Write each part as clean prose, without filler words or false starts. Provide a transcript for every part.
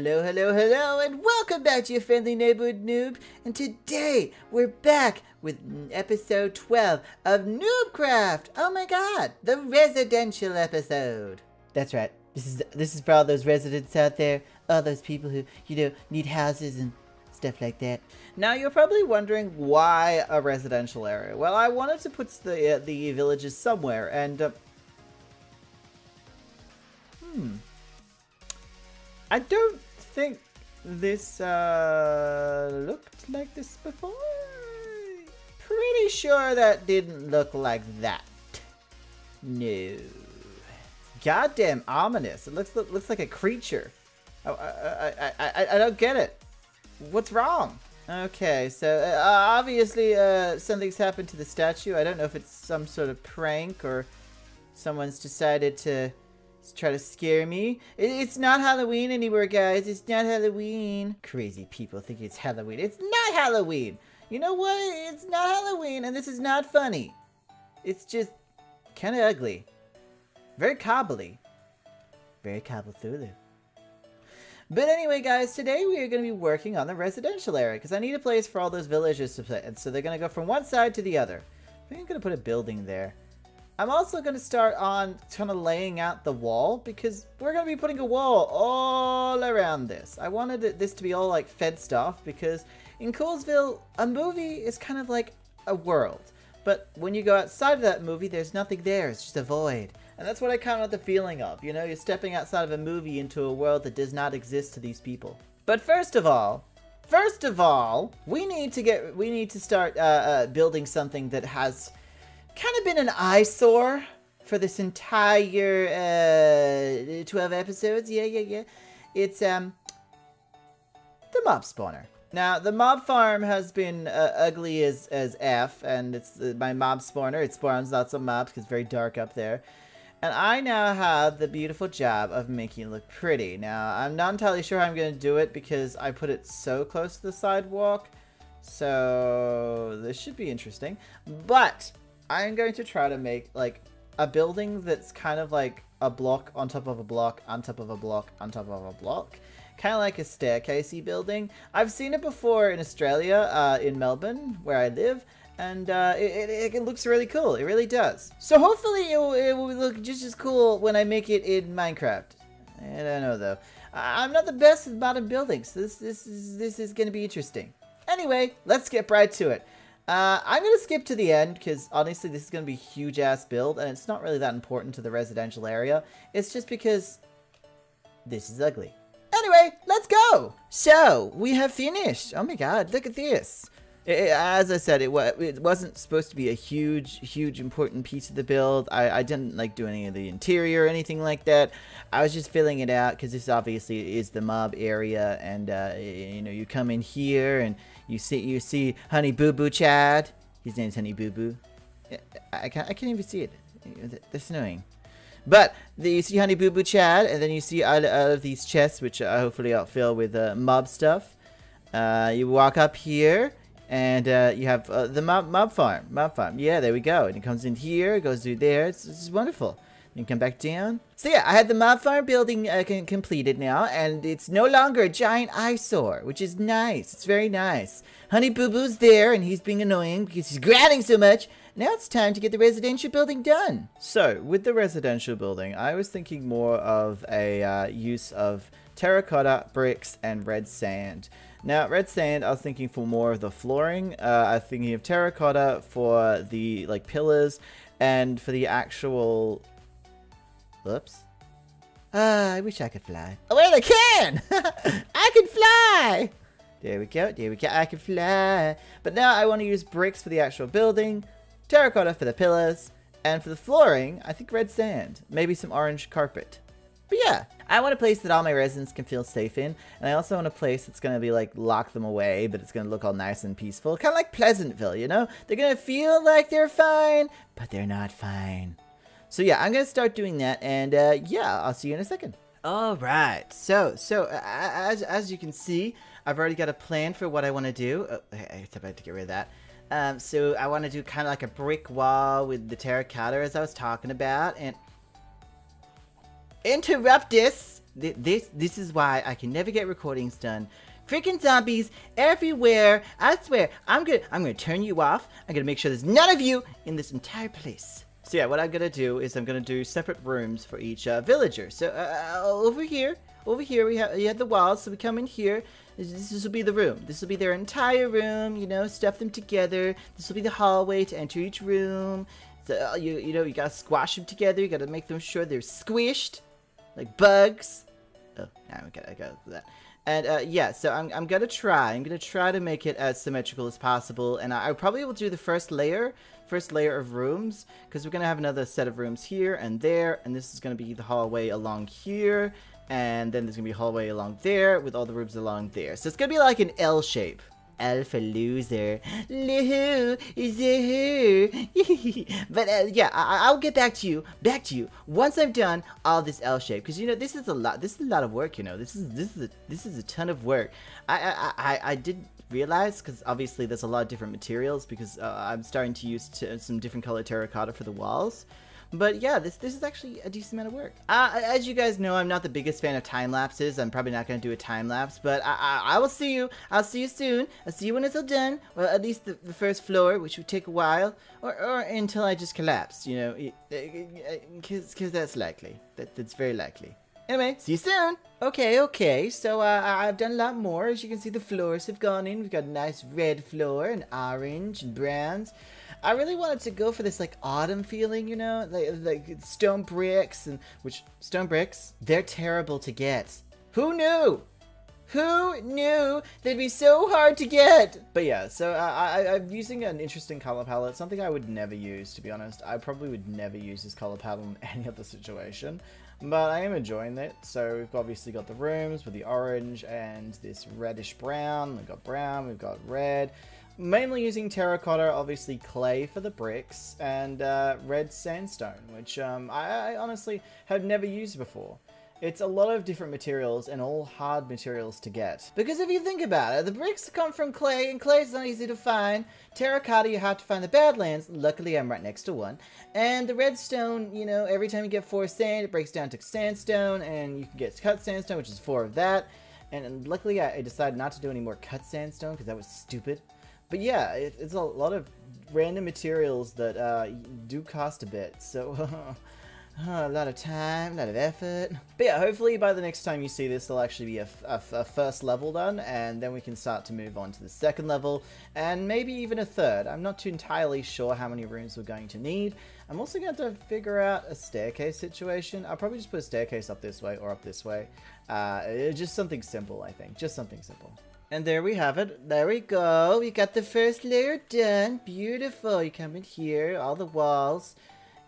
Hello, hello, hello, and welcome back to your friendly neighborhood noob. And today, we're back with episode 12 of Newbcraft. Oh my god, the residential episode. That's right. This is for all those residents out there, all those people who, need houses and stuff like that. Now, you're probably wondering why a residential area. Well, I wanted to put the villages somewhere, and I don't think this looked like this before. Pretty sure that didn't look like that. No. Goddamn ominous. It looks like a creature. I don't get it. What's wrong? Okay, so obviously something's happened to the statue. I don't know if it's some sort of prank or someone's decided to try to scare me. It's not Halloween anymore, guys. It's not Halloween. Crazy people think it's Halloween. It's not Halloween. You know what? It's not Halloween, and this is not funny. It's just kind of ugly. Very cobbly. Very cobble-thulu. But anyway, guys, today we are going to be working on the residential area because I need a place for all those villagers to play. And so they're going to go from one side to the other. I think I'm going to put a building there. I'm also going to start on kind of laying out the wall because we're going to be putting a wall all around this. I wanted this to be all like fenced off because in Coolsville, a movie is kind of like a world. But when you go outside of that movie, there's nothing there. It's just a void. And that's what I kind of got the feeling of. You know, you're stepping outside of a movie into a world that does not exist to these people. But first of all, we need to start building something that has kind of been an eyesore for this entire 12 episodes. Yeah. It's the mob spawner. Now, the mob farm has been ugly as F, and it's my mob spawner. It spawns lots of mobs because it's very dark up there. And I now have the beautiful job of making it look pretty. Now, I'm not entirely sure how I'm going to do it because I put it so close to the sidewalk. So, this should be interesting. But I'm going to try to make like a building that's kind of like a block on top of a block on top of a block on top of a block. Kind of like a staircasey building. I've seen it before in Australia, in Melbourne, where I live. And it looks really cool. It really does. So hopefully it will look just as cool when I make it in Minecraft. I don't know though. I'm not the best at modern buildings. This is going to be interesting. Anyway, let's get right to it. I'm going to skip to the end because honestly this is going to be a huge ass build and it's not really that important to the residential area. It's just because this is ugly. Anyway, let's go. So we have finished. Oh my god, look at this. As I said, it wasn't supposed to be a huge important piece of the build. I didn't like do any of the interior or anything like that. I was just filling it out because this obviously is the mob area, and you know, you come in here and you see Honey Boo Boo Chad. His name's Honey Boo Boo. I can't even see it. That's annoying. But you see Honey Boo Boo Chad, and then you see all of these chests, which hopefully I'll fill with mob stuff. You walk up here. And you have the mob farm. Yeah, there we go. And it comes in here, it goes through there. It's wonderful. You come back down. So yeah, I had the mob farm building completed now, and it's no longer a giant eyesore, which is nice. It's very nice. Honey Boo Boo's there, and he's being annoying because he's growling so much. Now it's time to get the residential building done. So with the residential building, I was thinking more of a use of terracotta, bricks, and red sand. Now, red sand, I was thinking for more of the flooring. I was thinking of terracotta for the like pillars and for the actual. Whoops. I wish I could fly. Oh, well, I can. I can fly. There we go. I can fly. But now I want to use bricks for the actual building, terracotta for the pillars, and for the flooring, I think red sand. Maybe some orange carpet. But yeah, I want a place that all my residents can feel safe in. And I also want a place that's going to be like lock them away, but it's going to look all nice and peaceful. Kind of like Pleasantville, you know? They're going to feel like they're fine, but they're not fine. So yeah, I'm going to start doing that. And yeah, I'll see you in a second. All right. So as you can see, I've already got a plan for what I want to do. Oh, I have to get rid of that. So I want to do kind of like a brick wall with the terracotta as I was talking about. And interrupt this. This is why I can never get recordings done. Freaking zombies everywhere. I swear, I'm gonna turn you off. I'm gonna make sure there's none of you in this entire place. So yeah, what I'm gonna do is I'm gonna do separate rooms for each villager. So over here you have the walls. So we come in here. This will be the room. This will be their entire room. You know, stuff them together. This will be the hallway to enter each room. So you know, you gotta squash them together. You gotta make them sure they're squished like bugs. Oh, I gotta do that. And yeah, so I'm gonna try to make it as symmetrical as possible, and I probably will do the first layer of rooms, because we're gonna have another set of rooms here and there, and this is gonna be the hallway along here, and then there's gonna be a hallway along there with all the rooms along there. So it's gonna be like an L shape. Alpha loser. Loo, but yeah, I'll get back to you once I've done all this L shape, because you know this is a lot of work. You know, this is a ton of work. I did realize, because obviously there's a lot of different materials, because I'm starting to use some different color terracotta for the walls. But yeah, this is actually a decent amount of work. As you guys know, I'm not the biggest fan of time lapses. I'm probably not going to do a time lapse, but I will see you. I'll see you soon. I'll see you when it's all done. Well, at least the first floor, which would take a while, or until I just collapse. You know, because that's likely. That's very likely. Anyway, see you soon. Okay. So I've done a lot more. As you can see, the floors have gone in. We've got a nice red floor and orange and browns. I really wanted to go for this like autumn feeling, you know, like stone bricks, which stone bricks, they're terrible to get. Who knew? Who knew they'd be so hard to get? But yeah, so I'm using an interesting color palette, something I would never use, to be honest. I probably would never use this color palette in any other situation. But I am enjoying it. So we've obviously got the rooms with the orange and this reddish brown. We've got red. Mainly using terracotta, obviously clay for the bricks, and red sandstone, which I honestly have never used before. It's a lot of different materials and all hard materials to get. Because if you think about it, the bricks come from clay, and clay is not easy to find. Terracotta, you have to find the Badlands. Luckily, I'm right next to one. And the redstone, you know, every time you get 4 sand, it breaks down to sandstone, and you can get cut sandstone, which is 4 of that. And luckily, I decided not to do any more cut sandstone, because that was stupid. But yeah, it's a lot of random materials that do cost a bit, so a lot of time, a lot of effort. But yeah, hopefully by the next time you see this, there'll actually be a first level done, and then we can start to move on to the second level, and maybe even a third. I'm not too entirely sure how many rooms we're going to need. I'm also going to figure out a staircase situation. I'll probably just put a staircase up this way or up this way. Just something simple, I think. Just something simple. And there we have it. There we go. We got the first layer done. Beautiful. You come in here, all the walls.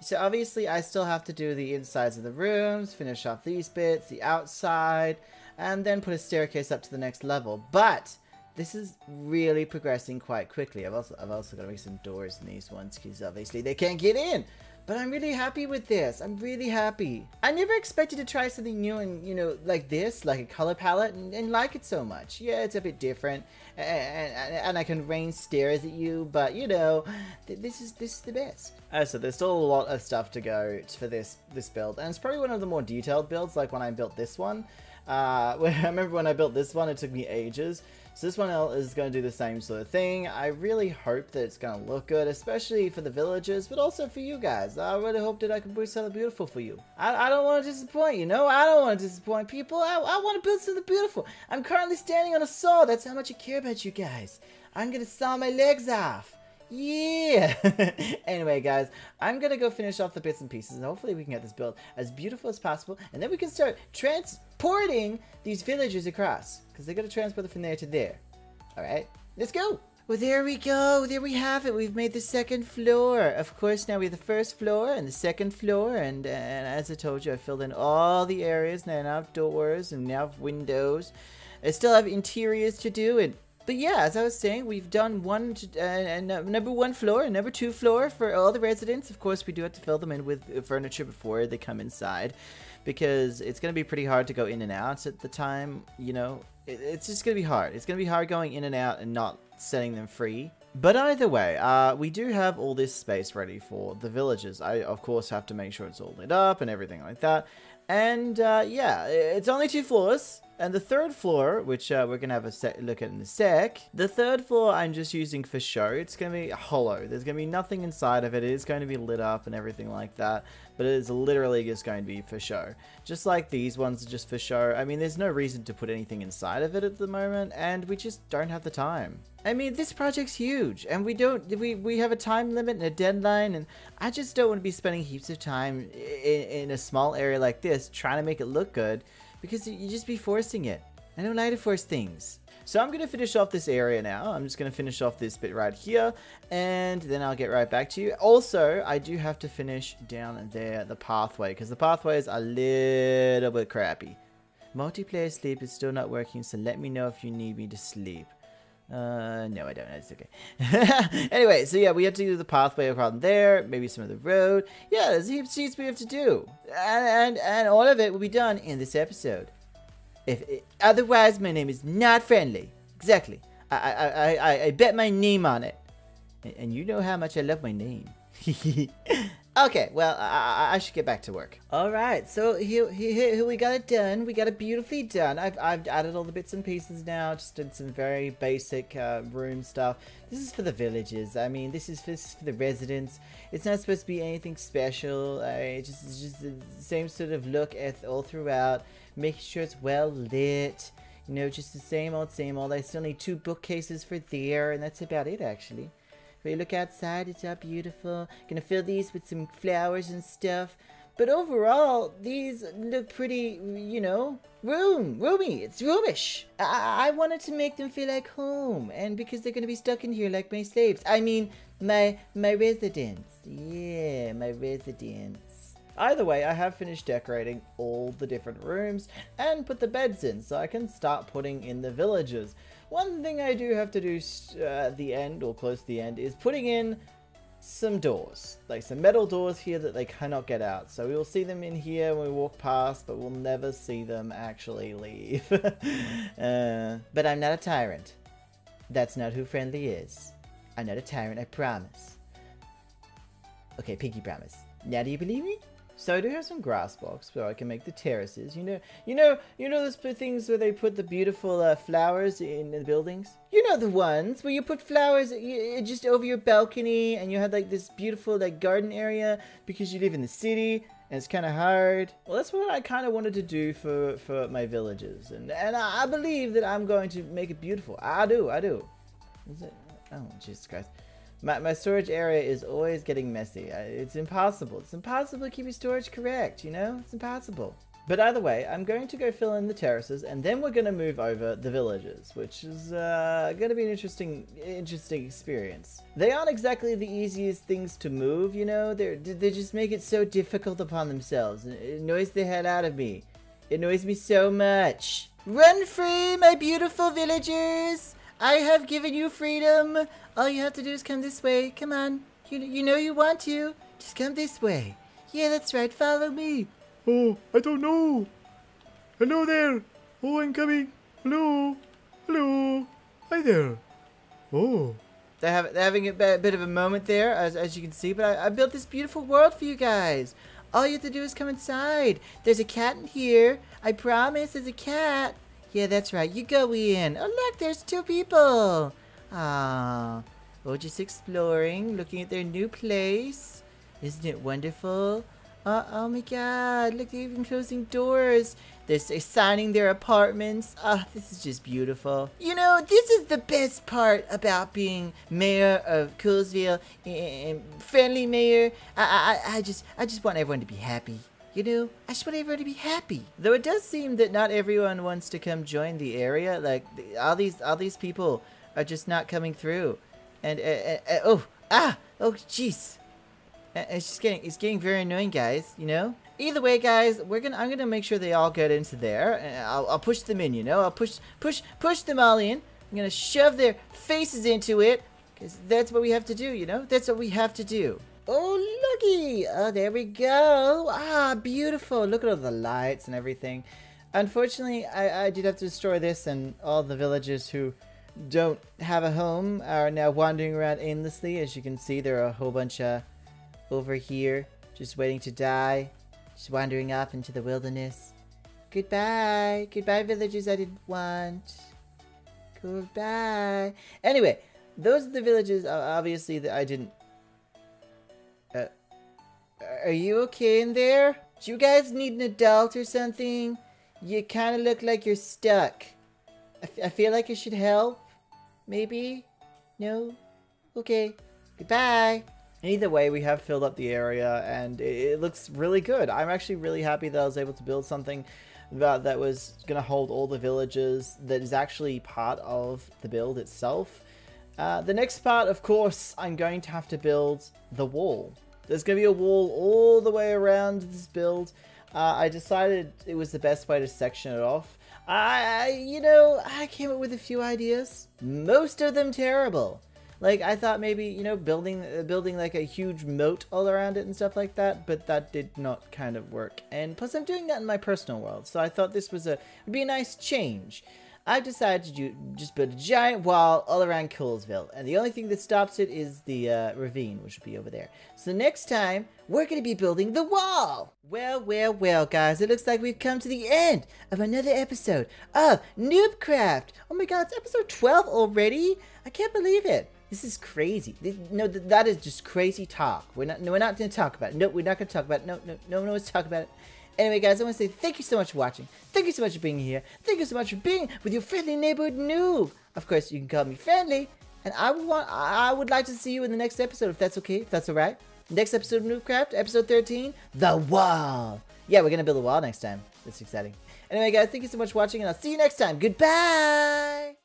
So obviously I still have to do the insides of the rooms, finish off these bits, the outside, and then put a staircase up to the next level. But this is really progressing quite quickly. I've also got to make some doors in these ones, because obviously they can't get in. But I'm really happy with this. I'm really happy. I never expected to try something new and, you know, like this, like a color palette, and like it so much. Yeah, it's a bit different, and I can rain stares at you, but, you know, this is the best. So there's still a lot of stuff to go for this build, and it's probably one of the more detailed builds, like when I built this one. I remember when I built this one, it took me ages. So this one is going to do the same sort of thing. I really hope that it's going to look good, especially for the villagers, but also for you guys. I really hope that I can build something beautiful for you. I don't want to disappoint you, know? I don't want to disappoint people. I want to build something beautiful. I'm currently standing on a saw. That's how much I care about you guys. I'm going to saw my legs off. Yeah! Anyway, guys, I'm gonna go finish off the bits and pieces, and hopefully we can get this build as beautiful as possible, and then we can start transporting these villagers across, because they're gonna transport them from there to there. Alright, let's go! Well, there we go. There we have it. We've made the second floor. Of course, now we have the first floor and the second floor, and as I told you, I filled in all the areas. Now I have doors, and now I have windows. I still have interiors to do, but yeah, as I was saying, we've done number 1 floor and number 2 floor for all the residents. Of course, we do have to fill them in with furniture before they come inside, because it's going to be pretty hard to go in and out at the time, you know. It's just going to be hard. It's going to be hard going in and out and not setting them free. But either way, we do have all this space ready for the villagers. I, of course, have to make sure it's all lit up and everything like that. And yeah, it's only 2 floors. And the third floor, which we're going to have a look at in a sec. The third floor I'm just using for show. It's going to be hollow. There's going to be nothing inside of it. It is going to be lit up and everything like that. But it is literally just going to be for show. Just like these ones are just for show. I mean, there's no reason to put anything inside of it at the moment. And we just don't have the time. I mean, this project's huge. And we have a time limit and a deadline. And I just don't want to be spending heaps of time in a small area like this trying to make it look good. Because you just be forcing it. I don't like to force things. So I'm going to finish off this area now. I'm just going to finish off this bit right here. And then I'll get right back to you. Also, I do have to finish down there the pathway. Because the pathway is a little bit crappy. Multiplayer sleep is still not working. So let me know if you need me to sleep. No, I don't. It's okay. Anyway, so yeah, we have to do the pathway around there, maybe some of the road. Yeah, there's heaps we have to do, and all of it will be done in this episode. Otherwise, my name is not friendly. Exactly. I bet my name on it, and you know how much I love my name. Okay, well, I should get back to work. All right, so here we got it done. We got it beautifully done. I've added all the bits and pieces now. Just did some very basic room stuff. This is for the villages. I mean, this is for the residents. It's not supposed to be anything special. It's just the same sort of look all throughout. Making sure it's well lit. You know, just the same old, same old. I still need 2 bookcases for there, and that's about it, actually. When you look outside, it's all beautiful. Gonna fill these with some flowers and stuff. But overall, these look pretty, you know, roomy. It's roomish. I wanted to make them feel like home. And because they're gonna be stuck in here like my slaves. I mean, my residents. Yeah, my residents. Either way, I have finished decorating all the different rooms and put the beds in so I can start putting in the villagers. One thing I do have to do at the end, or close to the end, is putting in some doors. Like some metal doors here that they cannot get out. So we will see them in here when we walk past, but we'll never see them actually leave. But I'm not a tyrant. That's not who friendly is. I'm not a tyrant, I promise. Okay, pinky promise. Now do you believe me? So I do have some grass blocks so I can make the terraces. You know those things where they put the beautiful flowers in the buildings? You know the ones where you put flowers just over your balcony and you have like this beautiful like garden area because you live in the city and it's kind of hard. Well, that's what I kind of wanted to do for my villages. And I believe that I'm going to make it beautiful. I do. Is it? Oh, Jesus Christ. My storage area is always getting messy. It's impossible. It's impossible to keep your storage correct, you know? It's impossible. But either way, I'm going to go fill in the terraces, and then we're going to move over the villages, which is going to be an interesting experience. They aren't exactly the easiest things to move, you know? They just make it so difficult upon themselves. It annoys the hell out of me. It annoys me so much. Run free, my beautiful villagers! I have given you freedom. All you have to do is come this way. Come on. You know you want to. Just come this way. Yeah, that's right. Follow me. Oh, I don't know. Hello there. Oh, I'm coming. Hello. Hello. Hi there. Oh. They're having a bit of a moment there, as you can see. But I built this beautiful world for you guys. All you have to do is come inside. There's a cat in here. I promise there's a cat. Yeah, that's right. You go in. Oh, look, there's 2 people. Ah, oh, just exploring, looking at their new place. Isn't it wonderful? Oh my God, look, they're even closing doors. They're signing their apartments. Ah, this is just beautiful. You know, this is the best part about being mayor of Coolsville, friendly mayor. I just want everyone to be happy. You know, I just want everyone to be happy. Though it does seem that not everyone wants to come join the area. Like all these people are just not coming through. And oh jeez. It's getting very annoying, guys. You know. Either way, guys, I'm gonna make sure they all get into there. And I'll push them in. You know, I'll push them all in. I'm gonna shove their faces into it, because that's what we have to do. You know, that's what we have to do. Oh, looky! Oh, there we go. Ah, beautiful. Look at all the lights and everything. Unfortunately, I did have to destroy this, and all the villagers who don't have a home are now wandering around aimlessly. As you can see, there are a whole bunch over here just waiting to die. Just wandering off into the wilderness. Goodbye. Goodbye, villagers I didn't want. Goodbye. Anyway, those are the villages, obviously, that I didn't... are you okay in there? Do you guys need an adult or something? You kind of look like you're stuck. I feel like I should help. Maybe? No? Okay. Goodbye. Either way, we have filled up the area, and it looks really good. I'm actually really happy that I was able to build something that was going to hold all the villages, that is actually part of the build itself. The next part, of course, I'm going to have to build the wall. There's going to be a wall all the way around this build. I decided it was the best way to section it off. I came up with a few ideas. Most of them terrible. Like, I thought maybe, you know, building like a huge moat all around it and stuff like that, but that did not kind of work. And plus, I'm doing that in my personal world, so I thought this would be a nice change. I've decided to just build a giant wall all around Coolsville, and the only thing that stops it is the ravine, which will be over there. So next time, we're going to be building the wall! Well, guys, it looks like we've come to the end of another episode of Newbcraft! Oh my god, it's episode 12 already? I can't believe it! This is crazy. No, that is just crazy talk. We're not going to talk about it. No, we're not going to talk about it. No one wants to talk about it. Anyway, guys, I want to say thank you so much for watching. Thank you so much for being here. Thank you so much for being with your friendly neighborhood noob. Of course, you can call me friendly. And I would like to see you in the next episode, if that's okay, if that's all right. Next episode of Newbcraft, episode 13, the wall. Yeah, we're going to build a wall next time. That's exciting. Anyway, guys, thank you so much for watching, and I'll see you next time. Goodbye.